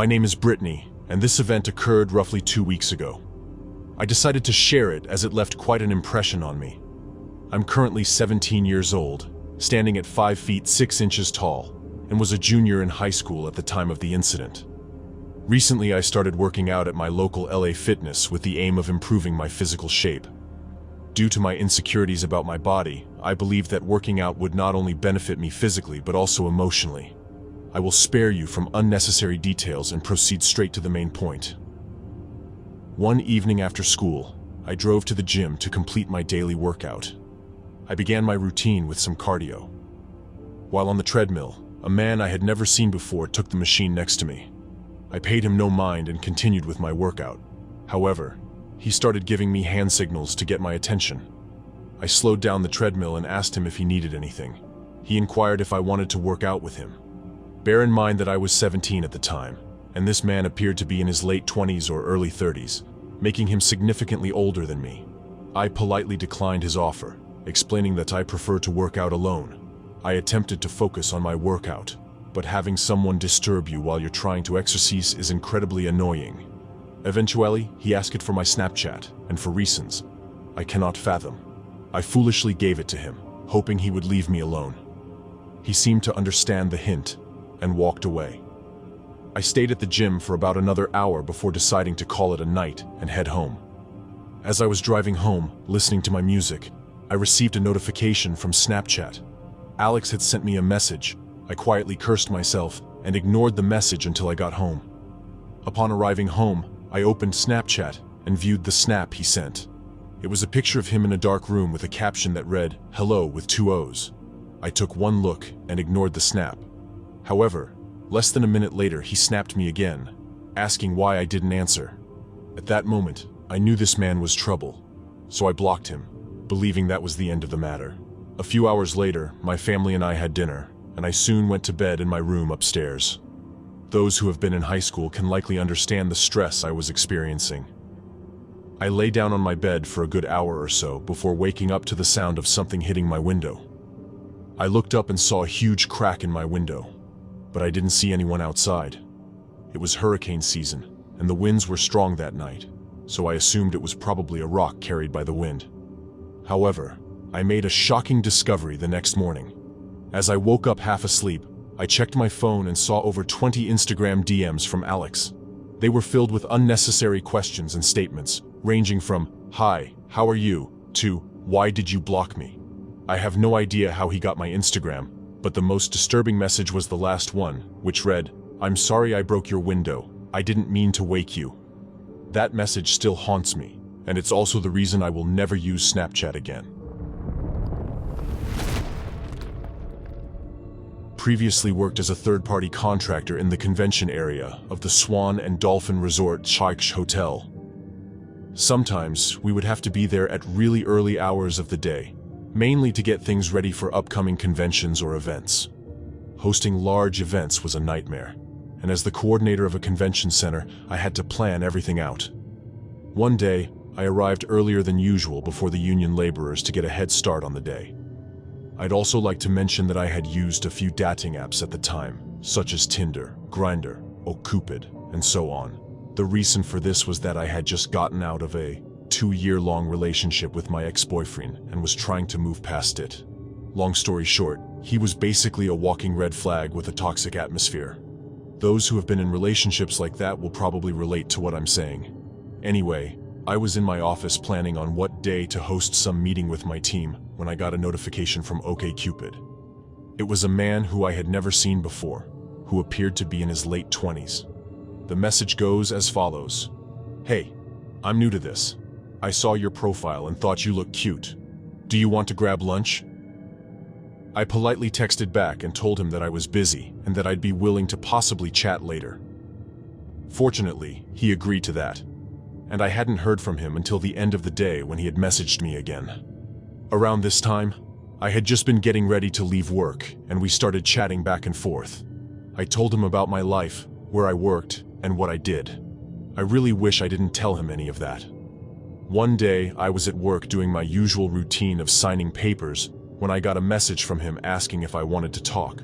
My name is Brittany, and this event occurred roughly 2 weeks ago. I decided to share it as it left quite an impression on me. I'm currently 17 years old, standing at 5 feet 6 inches tall, and was a junior in high school at the time of the incident. Recently, I started working out at my local LA Fitness with the aim of improving my physical shape. Due to my insecurities about my body, I believed that working out would not only benefit me physically but also emotionally. I will spare you from unnecessary details and proceed straight to the main point. One evening after school, I drove to the gym to complete my daily workout. I began my routine with some cardio. While on the treadmill, a man I had never seen before took the machine next to me. I paid him no mind and continued with my workout. However, he started giving me hand signals to get my attention. I slowed down the treadmill and asked him if he needed anything. He inquired if I wanted to work out with him. Bear in mind that I was 17 at the time, and this man appeared to be in his late 20s or early 30s, making him significantly older than me. I politely declined his offer, explaining that I prefer to work out alone. I attempted to focus on my workout, but having someone disturb you while you're trying to exercise is incredibly annoying. Eventually, he asked for my Snapchat, and for reasons I cannot fathom, I foolishly gave it to him, hoping he would leave me alone. He seemed to understand the hint and walked away. I stayed at the gym for about another hour before deciding to call it a night and head home. As I was driving home, listening to my music, I received a notification from Snapchat. Alex had sent me a message. I quietly cursed myself and ignored the message until I got home. Upon arriving home, I opened Snapchat and viewed the snap he sent. It was a picture of him in a dark room with a caption that read, "Hello" with 2 O's. I took one look and ignored the snap. However, less than a minute later he snapped me again, asking why I didn't answer. At that moment, I knew this man was trouble, so I blocked him, believing that was the end of the matter. A few hours later, my family and I had dinner, and I soon went to bed in my room upstairs. Those who have been in high school can likely understand the stress I was experiencing. I lay down on my bed for a good hour or so before waking up to the sound of something hitting my window. I looked up and saw a huge crack in my window, but I didn't see anyone outside. It was hurricane season, and the winds were strong that night, so I assumed it was probably a rock carried by the wind. However, I made a shocking discovery the next morning. As I woke up half asleep, I checked my phone and saw over 20 Instagram DMs from Alex. They were filled with unnecessary questions and statements, ranging from, "Hi, how are you?" to, "Why did you block me?" I have no idea how he got my Instagram, but the most disturbing message was the last one, which read, "I'm sorry I broke your window. I didn't mean to wake you." That message still haunts me, and it's also the reason I will never use Snapchat again. Previously worked as a third-party contractor in the convention area of the Swan and Dolphin Resort Hotel. Sometimes we would have to be there at really early hours of the day, mainly to get things ready for upcoming conventions or events. Hosting large events was a nightmare, and as the coordinator of a convention center, I had to plan everything out. One day, I arrived earlier than usual before the union laborers to get a head start on the day. I'd also like to mention that I had used a few dating apps at the time, such as Tinder, Grindr, OkCupid, and so on. The reason for this was that I had just gotten out of a 2-year-long relationship with my ex-boyfriend and was trying to move past it. Long story short, he was basically a walking red flag with a toxic atmosphere. Those who have been in relationships like that will probably relate to what I'm saying. Anyway, I was in my office planning on what day to host some meeting with my team when I got a notification from OkCupid. It was a man who I had never seen before, who appeared to be in his late 20s. The message goes as follows. "Hey, I'm new to this. I saw your profile and thought you looked cute. Do you want to grab lunch?" I politely texted back and told him that I was busy and that I'd be willing to possibly chat later. Fortunately, he agreed to that, and I hadn't heard from him until the end of the day when he had messaged me again. Around this time, I had just been getting ready to leave work, and we started chatting back and forth. I told him about my life, where I worked, and what I did. I really wish I didn't tell him any of that. One day, I was at work doing my usual routine of signing papers when I got a message from him asking if I wanted to talk.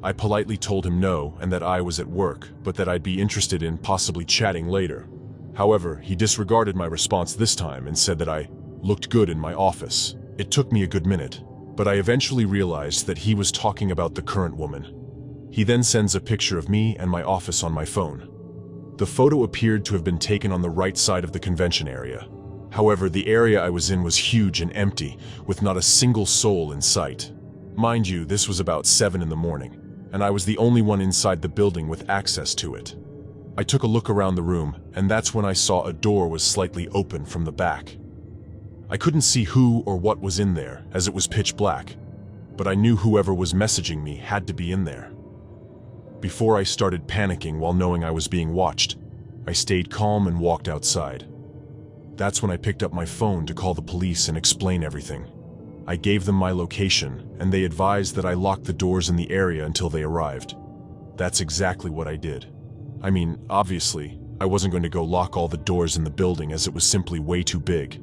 I politely told him no and that I was at work, but that I'd be interested in possibly chatting later. However, he disregarded my response this time and said that I looked good in my office. It took me a good minute, but I eventually realized that he was talking about the current woman. He then sends a picture of me and my office on my phone. The photo appeared to have been taken on the right side of the convention area. However, the area I was in was huge and empty, with not a single soul in sight. Mind you, this was about 7 in the morning, and I was the only one inside the building with access to it. I took a look around the room, and that's when I saw a door was slightly open from the back. I couldn't see who or what was in there, as it was pitch black, but I knew whoever was messaging me had to be in there. Before I started panicking while knowing I was being watched, I stayed calm and walked outside. That's when I picked up my phone to call the police and explain everything. I gave them my location, and they advised that I lock the doors in the area until they arrived. That's exactly what I did. I mean, obviously, I wasn't going to go lock all the doors in the building as it was simply way too big.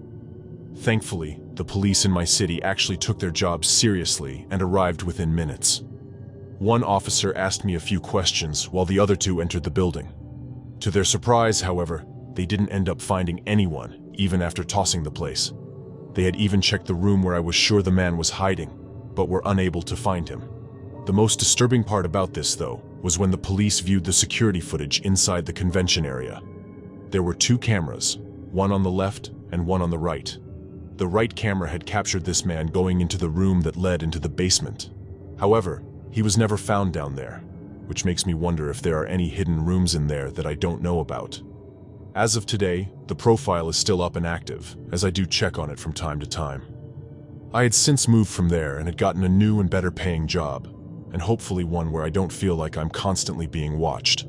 Thankfully, the police in my city actually took their job seriously and arrived within minutes. One officer asked me a few questions while the other two entered the building. To their surprise, however, they didn't end up finding anyone, even after tossing the place. They had even checked the room where I was sure the man was hiding, but were unable to find him. The most disturbing part about this, though, was when the police viewed the security footage inside the convention area. There were 2 cameras, one on the left and one on the right. The right camera had captured this man going into the room that led into the basement. However, he was never found down there, which makes me wonder if there are any hidden rooms in there that I don't know about. As of today, the profile is still up and active, as I do check on it from time to time. I had since moved from there and had gotten a new and better paying job, and hopefully one where I don't feel like I'm constantly being watched.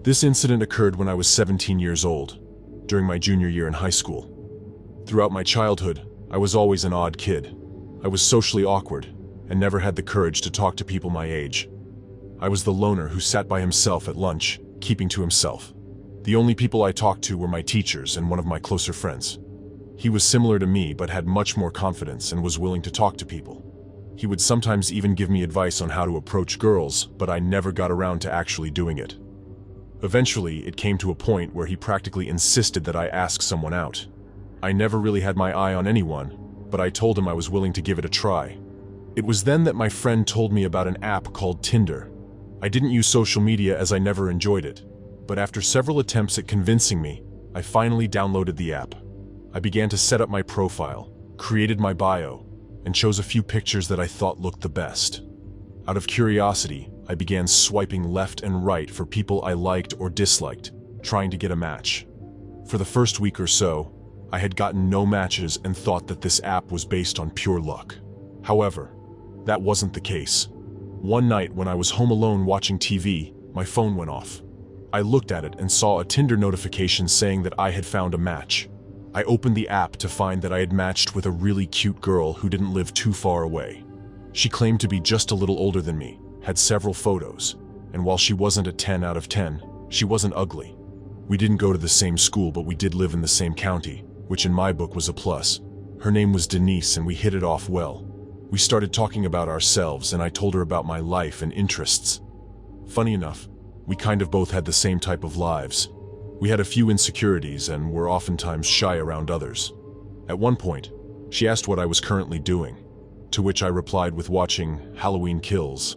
This incident occurred when I was 17 years old, during my junior year in high school. Throughout my childhood, I was always an odd kid. I was socially awkward, and never had the courage to talk to people my age. I was the loner who sat by himself at lunch, keeping to himself. The only people I talked to were my teachers and one of my closer friends. He was similar to me but had much more confidence and was willing to talk to people. He would sometimes even give me advice on how to approach girls, but I never got around to actually doing it. Eventually, it came to a point where he practically insisted that I ask someone out. I never really had my eye on anyone, but I told him I was willing to give it a try. It was then that my friend told me about an app called Tinder. I didn't use social media as I never enjoyed it, but after several attempts at convincing me, I finally downloaded the app. I began to set up my profile, created my bio, and chose a few pictures that I thought looked the best. Out of curiosity, I began swiping left and right for people I liked or disliked, trying to get a match. For the first week or so, I had gotten no matches and thought that this app was based on pure luck. However, that wasn't the case. One night when I was home alone watching TV, my phone went off. I looked at it and saw a Tinder notification saying that I had found a match. I opened the app to find that I had matched with a really cute girl who didn't live too far away. She claimed to be just a little older than me, had several photos, and while she wasn't a 10 out of 10, she wasn't ugly. We didn't go to the same school, but we did live in the same county, which in my book was a plus. Her name was Denise and we hit it off well. We started talking about ourselves and I told her about my life and interests. Funny enough, we kind of both had the same type of lives. We had a few insecurities and were oftentimes shy around others. At one point, she asked what I was currently doing, to which I replied with watching Halloween Kills.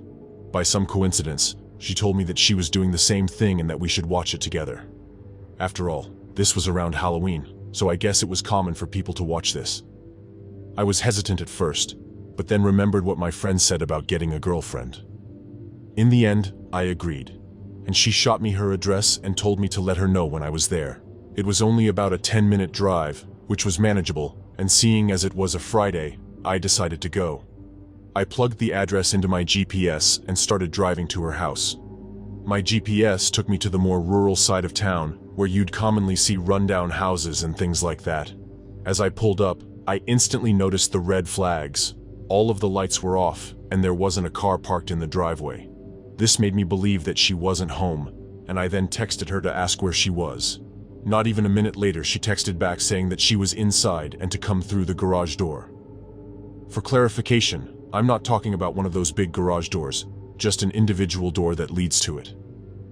By some coincidence, she told me that she was doing the same thing and that we should watch it together. After all, this was around Halloween, so I guess it was common for people to watch this. I was hesitant at first, but then remembered what my friend said about getting a girlfriend. In the end, I agreed, and she shot me her address and told me to let her know when I was there. It was only about a 10-minute drive, which was manageable, and seeing as it was a Friday, I decided to go. I plugged the address into my GPS and started driving to her house. My GPS took me to the more rural side of town, where you'd commonly see rundown houses and things like that. As I pulled up, I instantly noticed the red flags. All of the lights were off, and there wasn't a car parked in the driveway. This made me believe that she wasn't home, and I then texted her to ask where she was. Not even a minute later, she texted back saying that she was inside and to come through the garage door. For clarification, I'm not talking about one of those big garage doors, just an individual door that leads to it.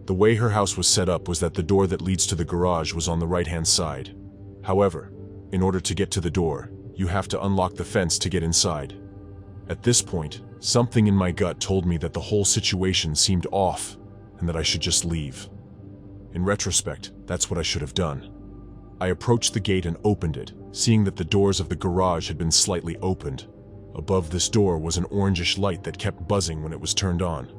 The way her house was set up was that the door that leads to the garage was on the right-hand side. However, in order to get to the door, you have to unlock the fence to get inside. At this point, something in my gut told me that the whole situation seemed off and that I should just leave. In retrospect, that's what I should have done. I approached the gate and opened it, seeing that the doors of the garage had been slightly opened. Above this door was an orangish light that kept buzzing when it was turned on.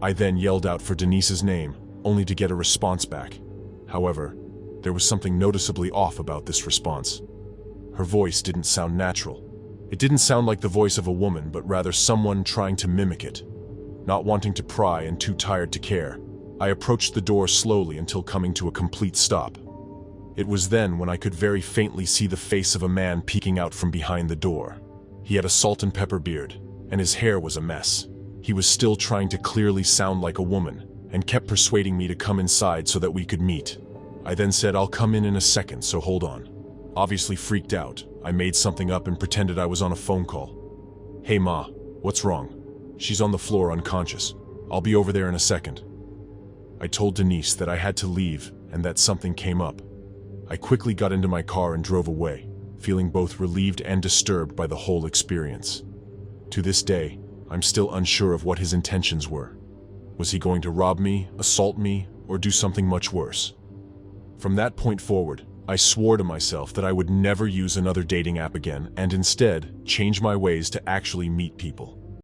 I then yelled out for Denise's name, only to get a response back. However, there was something noticeably off about this response. Her voice didn't sound natural. It didn't sound like the voice of a woman, but rather someone trying to mimic it. Not wanting to pry and too tired to care, I approached the door slowly until coming to a complete stop. It was then when I could very faintly see the face of a man peeking out from behind the door. He had a salt and pepper beard, and his hair was a mess. He was still trying to clearly sound like a woman, and kept persuading me to come inside so that we could meet. I then said, "I'll come in a second, so hold on." Obviously freaked out, I made something up and pretended I was on a phone call. "Hey Ma, what's wrong? She's on the floor unconscious. I'll be over there in a second." I told Denise that I had to leave and that something came up. I quickly got into my car and drove away, feeling both relieved and disturbed by the whole experience. To this day, I'm still unsure of what his intentions were. Was he going to rob me, assault me, or do something much worse? From that point forward, I swore to myself that I would never use another dating app again and instead change my ways to actually meet people.